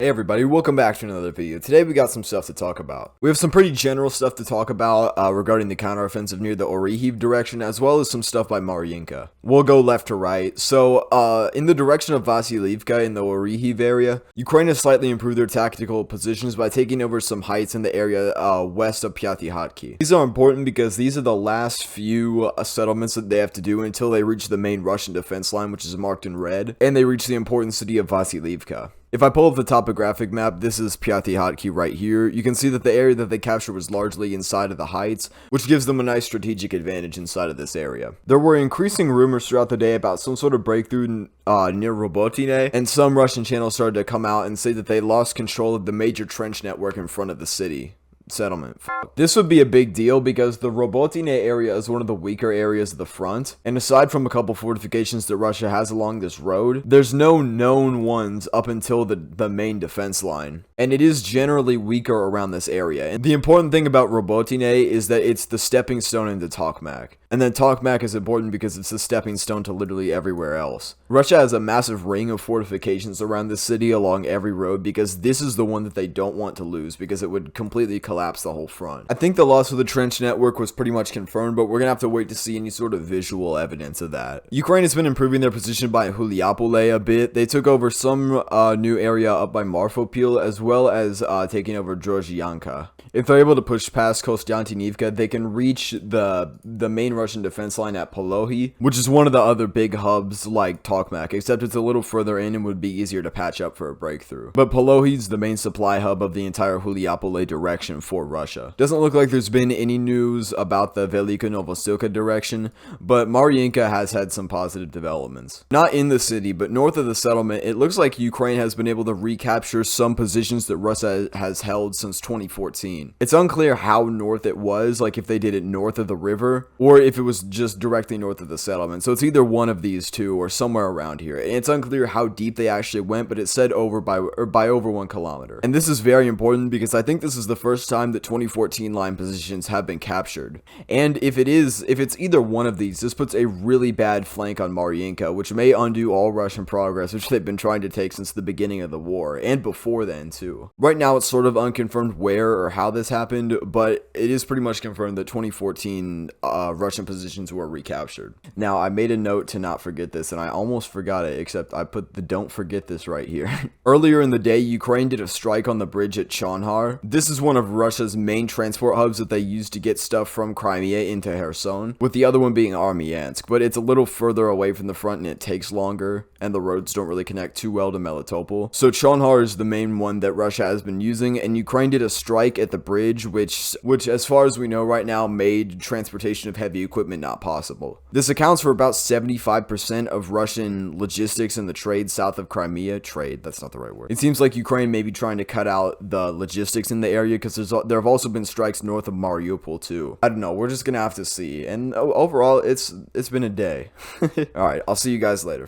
Hey everybody, welcome back to another video. Today we got some stuff to talk about. We have some pretty general stuff to talk about regarding the counteroffensive near the Orikhiv direction, as well as some stuff by Mariinka. We'll go left to right. So, in the direction of Vasilivka in the Orikhiv area, Ukraine has slightly improved their tactical positions by taking over some heights in the area west of Pyatyhatki. These are important because these are the last few settlements that they have to do until they reach the main Russian defense line, which is marked in red, and they reach the important city of Vasilivka. If I pull up the topographic map, this is Pyatyhatki right here. You can see that the area that they captured was largely inside of the heights, which gives them a nice strategic advantage inside of this area. There were increasing rumors throughout the day about some sort of breakthrough near Robotine, and some Russian channels started to come out and say that they lost control of the major trench network in front of the city settlement. This would be a big deal because the Robotine area is one of the weaker areas of the front, and aside from a couple fortifications that Russia has along this road, there's no known ones up until the main defense line, and it is generally weaker around this area. And the important thing about Robotine is that it's the stepping stone into Tokmak, and then Tokmak is important because it's the stepping stone to literally everywhere else. Russia has a massive ring of fortifications around the city along every road because this is the one that they don't want to lose because it would completely collapse the whole front. I think the loss of the trench network was pretty much confirmed, but we're gonna have to wait to see any sort of visual evidence of that. Ukraine has been improving their position by Huliapole a bit. They took over some new area up by Marfopil, as well as taking over Drozhyanka. If they're able to push past Kostiantynivka, they can reach the main Russian defense line at Polohi, which is one of the other big hubs like Tokmak, except it's a little further in and would be easier to patch up for a breakthrough. But Polohi's the main supply hub of the entire Huliapole direction for Russia. Doesn't look like there's been any news about the Velika Novosilka direction, but Mariinka has had some positive developments. Not in the city, but north of the settlement, it looks like Ukraine has been able to recapture some positions that Russia has held since 2014. It's unclear how north it was, like if they did it north of the river, or if it was just directly north of the settlement. So it's either one of these two or somewhere around here. And it's unclear how deep they actually went, but it said over by over 1 kilometer. And this is very important because I think this is the first time that 2014 line positions have been captured. And if it's either one of these, this puts a really bad flank on Mariinka, which may undo all Russian progress, which they've been trying to take since the beginning of the war, and before then too. Right now it's sort of unconfirmed where or how this happened, but it is pretty much confirmed that 2014 Russian positions were recaptured. Now, I made a note to not forget this, and I almost forgot it, except I put the don't forget this right here. Earlier in the day, Ukraine did a strike on the bridge at Chonhar. This is one of Russia's main transport hubs that they use to get stuff from Crimea into Kherson, with the other one being Armyansk, but it's a little further away from the front and it takes longer, and the roads don't really connect too well to Melitopol. So Chonhar is the main one that Russia has been using, and Ukraine did a strike at the bridge, which as far as we know right now made transportation of heavy equipment not possible. This accounts for about 75% of Russian logistics in the trade south of Crimea. Trade, that's not the right word. It seems like Ukraine may be trying to cut out the logistics in the area because there have also been strikes north of Mariupol too. I don't know, we're just gonna have to see. And overall, it's been a day. Alright, I'll see you guys later.